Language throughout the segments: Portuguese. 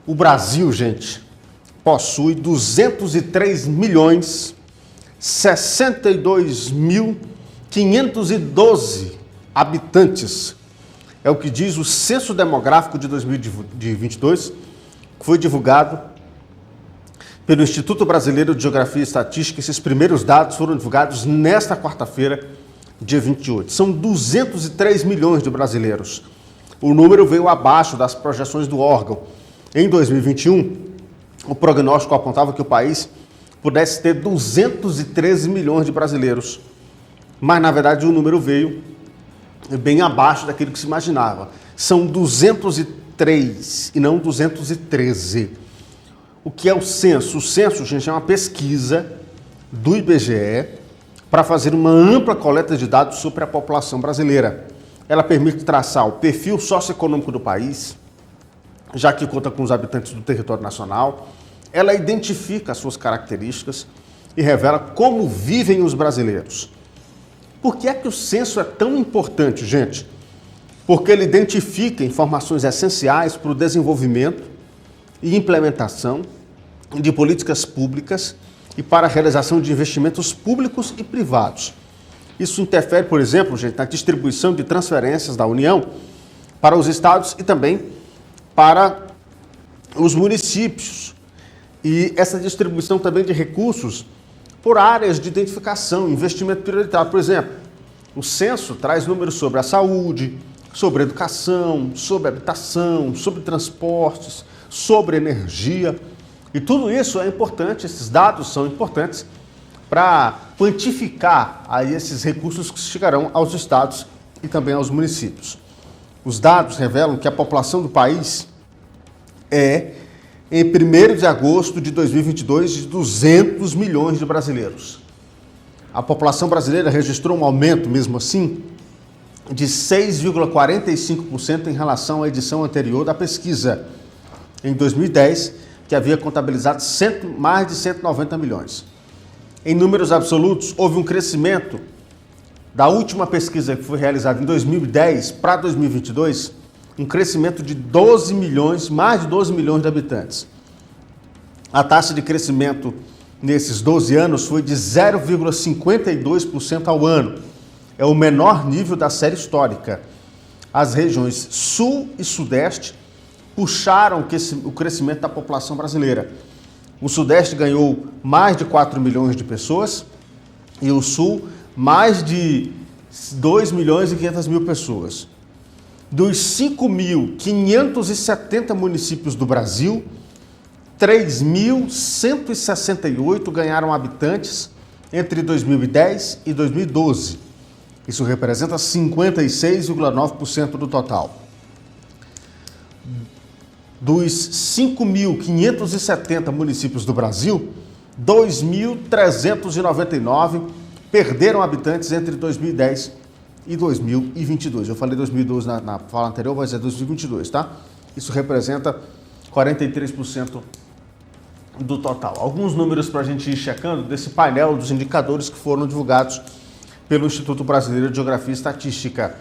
O Brasil, gente, possui 203.062.512 habitantes. É o que diz o Censo Demográfico de 2022, que foi divulgado pelo Instituto Brasileiro de Geografia e Estatística. Esses primeiros dados foram divulgados nesta quarta-feira, dia 28. São 203 milhões de brasileiros. O número veio abaixo das projeções do órgão. Em 2021, o prognóstico apontava que o país pudesse ter 213 milhões de brasileiros. Mas, na verdade, o número veio bem abaixo daquilo que se imaginava. São 203 e não 213. O que é o censo? O censo, gente, é uma pesquisa do IBGE para fazer uma ampla coleta de dados sobre a população brasileira. Ela permite traçar o perfil socioeconômico do país, já que conta com os habitantes do território nacional. Ela identifica as suas características e revela como vivem os brasileiros. Por que é que o censo é tão importante, gente? Porque ele identifica informações essenciais para o desenvolvimento e implementação de políticas públicas e para a realização de investimentos públicos e privados. Isso interfere, por exemplo, gente, na distribuição de transferências da União para os estados e também para os municípios. E essa distribuição também de recursos por áreas de identificação, investimento prioritário. Por exemplo, o censo traz números sobre a saúde, sobre a educação, sobre a habitação, sobre transportes, sobre energia. E tudo isso é importante, esses dados são importantes para quantificar aí esses recursos que chegarão aos estados e também aos municípios. Os dados revelam que a população do país em 1º de agosto de 2022, de 200 milhões de brasileiros. A população brasileira registrou um aumento, mesmo assim, de 6,45% em relação à edição anterior da pesquisa, em 2010, que havia contabilizado mais de 190 milhões. Em números absolutos, houve um crescimento da última pesquisa que foi realizada em 2010 para 2022, um crescimento de 12 milhões, mais de 12 milhões de habitantes. A taxa de crescimento nesses 12 anos foi de 0,52% ao ano. É o menor nível da série histórica. As regiões Sul e Sudeste puxaram o crescimento da população brasileira. O Sudeste ganhou mais de 4 milhões de pessoas e o Sul mais de 2 milhões e 500 mil pessoas. Dos 5.570 municípios do Brasil, 3.168 ganharam habitantes entre 2010 e 2012. Isso representa 56,9% do total. Dos 5.570 municípios do Brasil, 2.399 perderam habitantes entre 2010 e 2022. Eu falei 2012 na fala anterior, mas é 2022, tá? Isso representa 43% do total. Alguns números para a gente ir checando desse painel dos indicadores que foram divulgados pelo Instituto Brasileiro de Geografia e Estatística.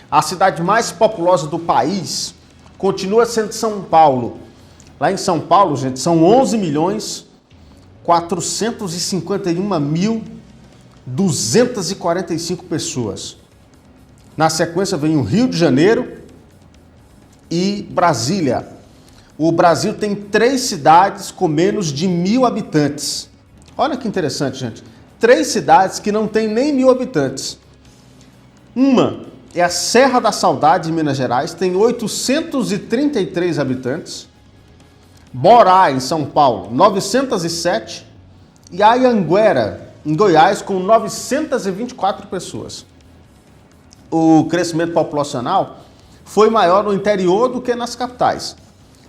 A cidade mais populosa do país continua sendo São Paulo. Lá em São Paulo, gente, são 11.451.245 pessoas. Na sequência vem o Rio de Janeiro e Brasília. O Brasil tem 3 cidades com menos de 1.000 habitantes. Olha que interessante, gente. 3 cidades que não têm nem 1.000 habitantes. Uma é a Serra da Saudade, em Minas Gerais, tem 833 habitantes. Borá, em São Paulo, 907. E Anhanguera, em Goiás, com 924 pessoas. O crescimento populacional foi maior no interior do que nas capitais.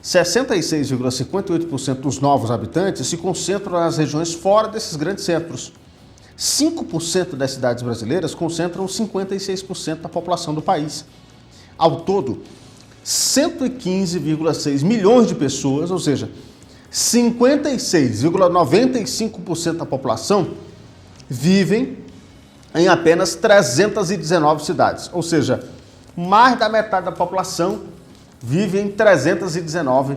66,58% dos novos habitantes se concentram nas regiões fora desses grandes centros. 5% das cidades brasileiras concentram 56% da população do país. Ao todo, 115,6 milhões de pessoas, ou seja, 56,95% da população, vivem em apenas 319 cidades. Ou seja, mais da metade da população vive em 319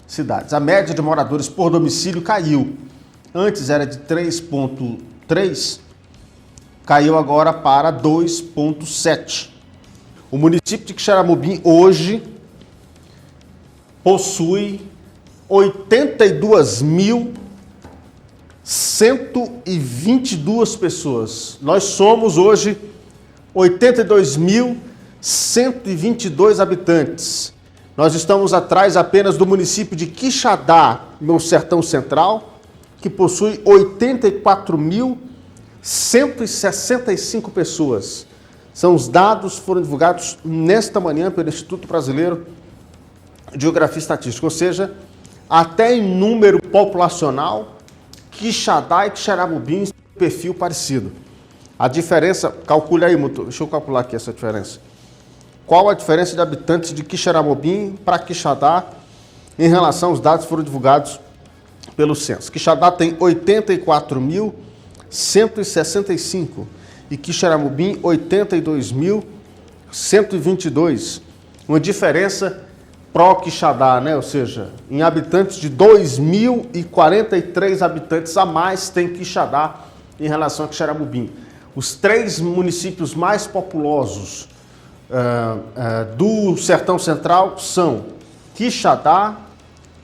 cidades. A média de moradores por domicílio caiu. Antes era de 3,3, caiu agora para 2,7. O município de Quixeramobim hoje possui 82.122 pessoas. Nós somos hoje 82.122 habitantes. Nós estamos atrás apenas do município de Quixadá, no Sertão Central, que possui 84.165 pessoas. São os dados que foram divulgados nesta manhã pelo Instituto Brasileiro de Geografia e Estatística, ou seja, até em número populacional, Quixadá e Quixeramobim têm um perfil parecido. A diferença, calcule aí, deixa eu calcular aqui essa diferença. Qual a diferença de habitantes de Quixeramobim para Quixadá em relação aos dados que foram divulgados pelo censo? Quixadá tem 84.165 e Quixeramobim 82.122. Uma diferença pró-Quixadá, né? Ou seja, em habitantes de 2.043 habitantes a mais tem Quixadá em relação a Quixeramobim. Os três municípios mais populosos do Sertão Central são Quixadá,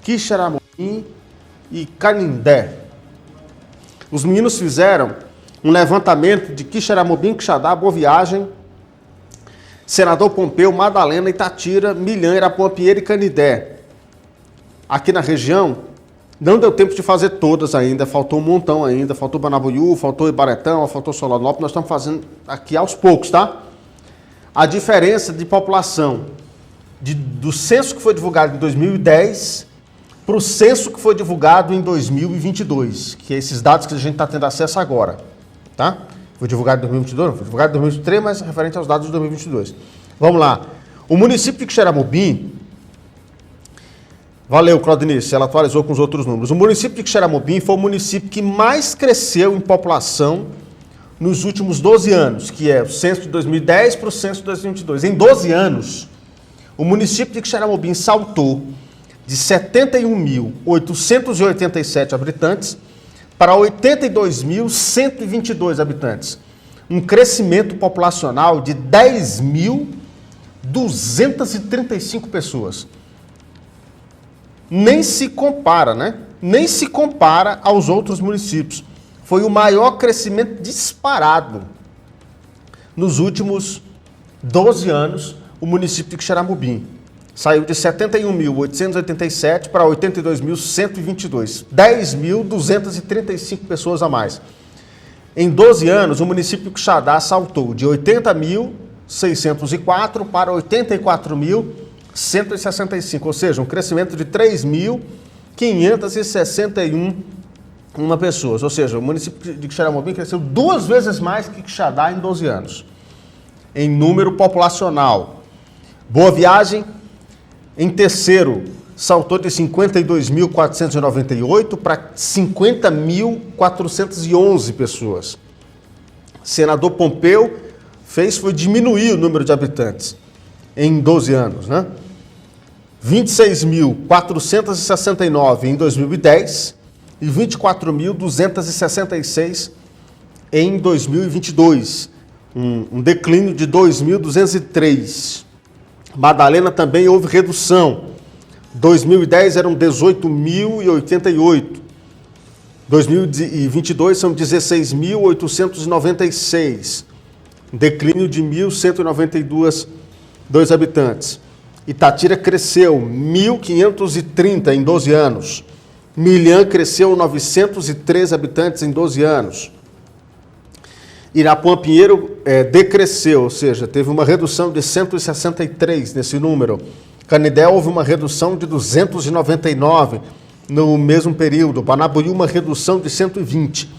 Quixeramobim e Canindé. Os meninos fizeram um levantamento de Quixeramobim, Quixadá, Boa Viagem, Senador Pompeu, Madalena, Itatira, Milhã, Irapuã, Pinheiro e Canindé. Aqui na região, não deu tempo de fazer todas ainda, faltou um montão ainda, faltou Banabuiú, faltou Ibaretão, faltou Solonópolis, nós estamos fazendo aqui aos poucos, tá? A diferença de população do censo que foi divulgado em 2010 para o censo que foi divulgado em 2022, que é esses dados que a gente está tendo acesso agora, tá? Foi divulgado em 2022, não foi divulgado em 2023, mas referente aos dados de 2022. Vamos lá. O município de Quixeramobim, valeu, Claudinice, ela atualizou com os outros números. O município de Quixeramobim foi o município que mais cresceu em população nos últimos 12 anos, que é o censo de 2010 para o censo de 2022. Em 12 anos, o município de Quixeramobim saltou de 71.887 habitantes para 82.122 habitantes. Um crescimento populacional de 10.235 pessoas. Nem se compara, né? Nem se compara aos outros municípios. Foi o maior crescimento disparado nos últimos 12 anos, o município de Quixeramobim. Saiu de 71.887 para 82.122. 10.235 pessoas a mais. Em 12 anos, o município de Quixadá saltou de 80.604 para 84.165, ou seja, um crescimento de 3.561 pessoas. Ou seja, o município de Quixeramobim cresceu 2 vezes mais que Quixadá em 12 anos. Em número populacional. Boa Viagem, em terceiro, saltou de 52.498 para 50.411 pessoas. Senador Pompeu foi diminuir o número de habitantes em 12 anos, né? 26.469 em 2010 e 24.266 em 2022. Um declínio de 2.203. Madalena também houve redução. 2010 eram 18.088. 2022 são 16.896. Declínio de 1.192 habitantes. Itatira cresceu 1.530 em 12 anos. Milhã cresceu 903 habitantes em 12 anos. Irapuã Pinheiro decresceu, ou seja, teve uma redução de 163 nesse número. Canindé houve uma redução de 299 no mesmo período. Banabuiú uma redução de 120.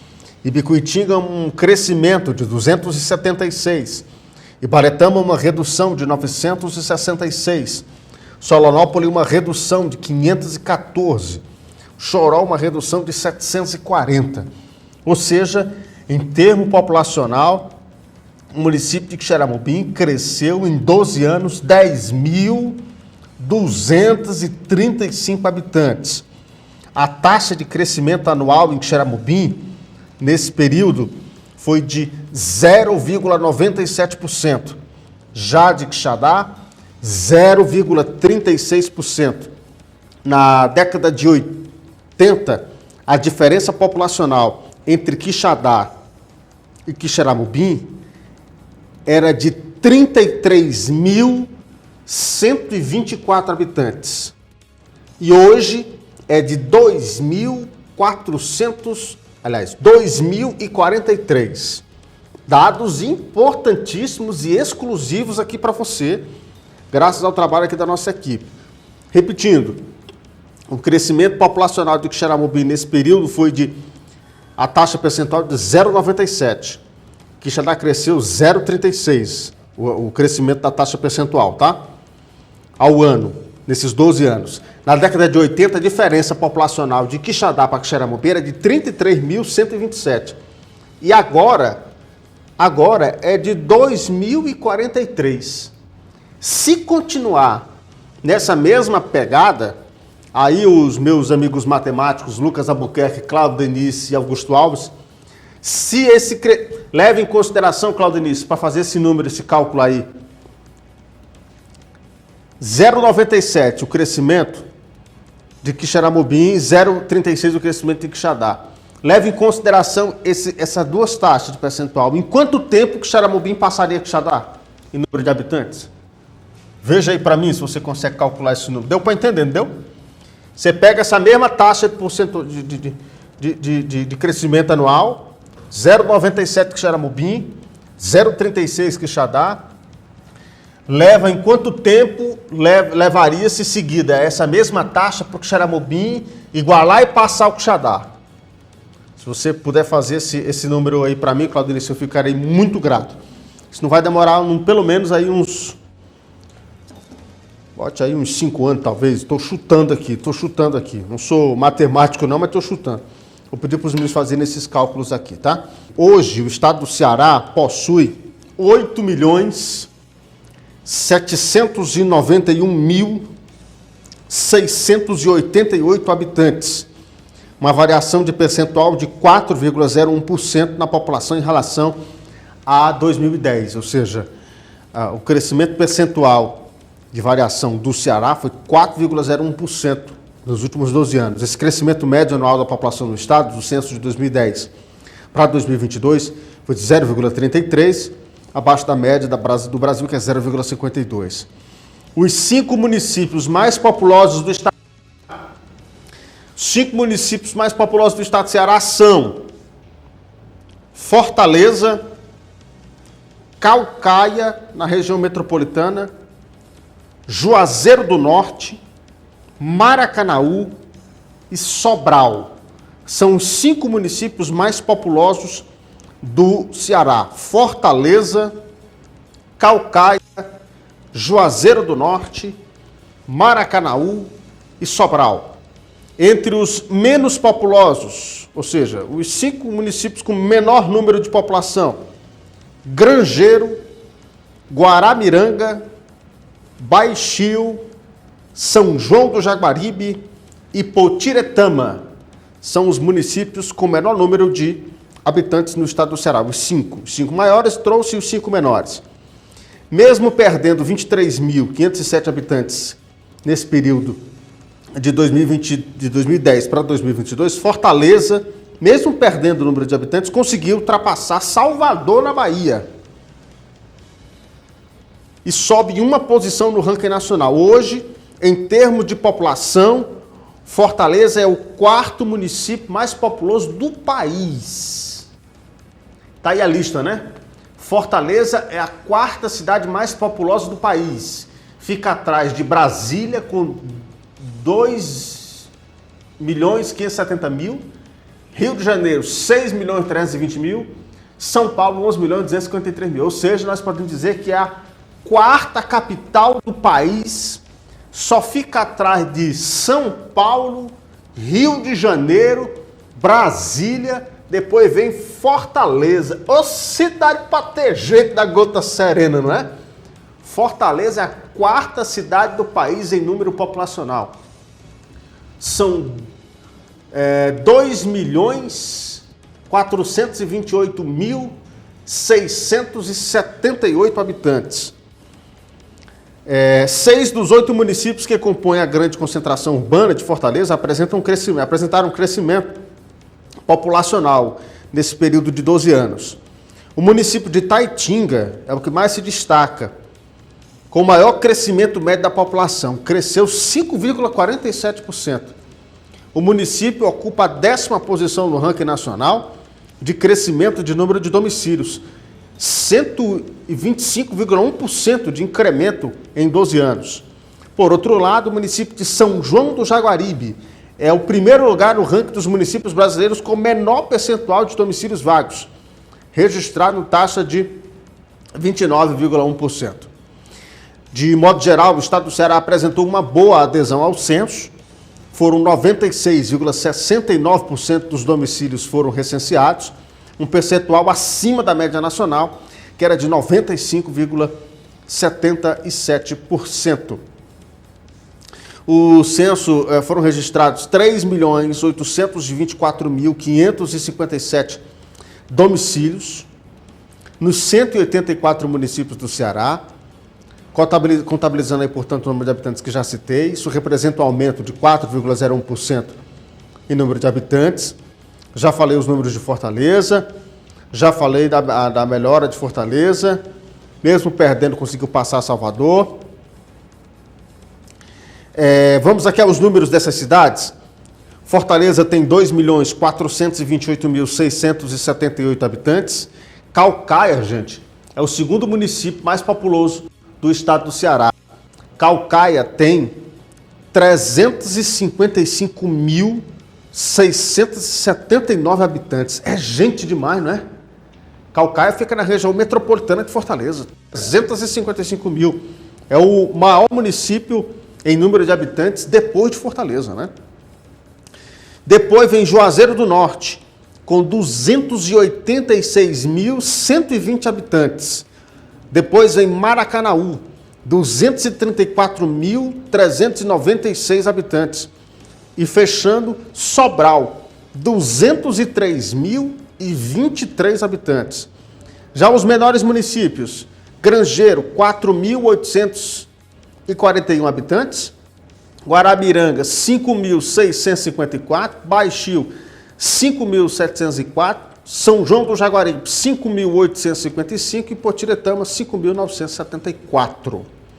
Ibicuitinga um crescimento de 276. Ibaretama uma redução de 966. Solonópolis uma redução de 514. Choró uma redução de 740. Ou seja, em termo populacional, o município de Quixeramobim cresceu em 12 anos 10.235 235 habitantes. A taxa de crescimento anual em Xeramobim, nesse período, foi de 0,97%. Já de Quixadá, 0,36%. Na década de 80, a diferença populacional entre Quixadá e Quixeramobim era de 33.124 habitantes. E hoje é de 2.043. Dados importantíssimos e exclusivos aqui para você, graças ao trabalho aqui da nossa equipe. Repetindo, o crescimento populacional de Quixeramobim nesse período foi a taxa percentual de 0,97. Quixadá cresceu 0,36, o crescimento da taxa percentual, tá? Ao ano, nesses 12 anos. Na década de 80, a diferença populacional de Quixadá para Quixeramobim era de 33.127. E agora é de 2.043. Se continuar nessa mesma pegada, aí os meus amigos matemáticos, Lucas Albuquerque, Cláudio Denise e Augusto Alves, leve em consideração, Cláudio Denise, para fazer esse número, esse cálculo aí, 0,97 o crescimento de Quixeramobim, 0,36 o crescimento de Quixadá. Leve em consideração essas duas taxas de percentual. Em quanto tempo Quixeramobim passaria Quixadá em número de habitantes? Veja aí para mim se você consegue calcular esse número. Deu para entender, não deu? Você pega essa mesma taxa de crescimento anual, 0,97 Quixeramobim, 0,36 Quixadá, leva em quanto tempo levaria-se seguida essa mesma taxa para o Quixeramobim igualar e passar o Quixadá? Se você puder fazer esse número aí para mim, Claudio, eu ficarei muito grato. Isso não vai demorar pelo menos aí uns 5 anos, talvez. Estou chutando aqui. Não sou matemático não, mas estou chutando. Vou pedir para os meninos fazerem esses cálculos aqui, tá? Hoje, o estado do Ceará possui 8.791.688 habitantes. Uma variação de percentual de 4,01% na população em relação a 2010. Ou seja, o crescimento percentual de variação do Ceará foi 4,01% nos últimos 12 anos. Esse crescimento médio anual da população no estado, do censo de 2010 para 2022, foi de 0,33%, abaixo da média do Brasil, que é 0,52%. Os 5 municípios mais populosos do estado do Ceará são Fortaleza, Caucaia, na região metropolitana, Juazeiro do Norte, Maracanaú e Sobral. São os 5 municípios mais populosos do Ceará. Fortaleza, Caucaia, Juazeiro do Norte, Maracanaú e Sobral. Entre os menos populosos, ou seja, os 5 municípios com menor número de população, Grangeiro, Guaramiranga, Baixio, São João do Jaguaribe e Potiretama são os municípios com menor número de habitantes no estado do Ceará. Os 5 maiores trouxe os 5 menores. Mesmo perdendo 23.507 habitantes nesse período de 2010 para 2022, Fortaleza, mesmo perdendo o número de habitantes, conseguiu ultrapassar Salvador, na Bahia. E sobe uma posição no ranking nacional. Hoje, em termos de população, Fortaleza é o 4º município mais populoso do país. Tá aí a lista, né? Fortaleza é a 4ª cidade mais populosa do país. Fica atrás de Brasília, com 2.570.000, Rio de Janeiro, 6.320.000, São Paulo, 11.253.000. Ou seja, nós podemos dizer que é a 4ª capital do país, só fica atrás de São Paulo, Rio de Janeiro, Brasília, depois vem Fortaleza. Ô cidade para ter jeito da gota serena, não é? Fortaleza é a quarta cidade do país em número populacional. São 2.428.678 habitantes. 6 dos 8 municípios que compõem a grande concentração urbana de Fortaleza apresentaram um crescimento populacional nesse período de 12 anos. O município de Taitinga é o que mais se destaca, com o maior crescimento médio da população, cresceu 5,47%. O município ocupa a 10ª posição no ranking nacional de crescimento de número de domicílios, 125,1% de incremento em 12 anos. Por outro lado, o município de São João do Jaguaribe é o primeiro lugar no ranking dos municípios brasileiros com menor percentual de domicílios vagos, registrado taxa de 29,1%. De modo geral, o estado do Ceará apresentou uma boa adesão ao censo. Foram 96,69% dos domicílios foram recenseados, um percentual acima da média nacional, que era de 95,77%. O censo foram registrados 3.824.557 domicílios nos 184 municípios do Ceará, contabilizando aí, portanto, o número de habitantes que já citei. Isso representa um aumento de 4,01% em número de habitantes. Já falei os números de Fortaleza, já falei da melhora de Fortaleza, mesmo perdendo, conseguiu passar Salvador. Vamos aqui aos números dessas cidades. Fortaleza tem 2.428.678 habitantes. Caucaia, gente, é o segundo município mais populoso do estado do Ceará. Caucaia tem 355.679 habitantes. É gente demais, não é? Caucaia fica na região metropolitana de Fortaleza. 355 mil. É o maior município em número de habitantes depois de Fortaleza, né? Depois vem Juazeiro do Norte, com 286.120 habitantes. Depois vem Maracanaú, 234.396 habitantes. E fechando, Sobral, 203.023 habitantes. Já os menores municípios, Grangeiro, 4.841 habitantes. Guarabiranga, 5.654. Baixio, 5.704. São João do Jaguaribe, 5.855 e Potiretama, 5.974.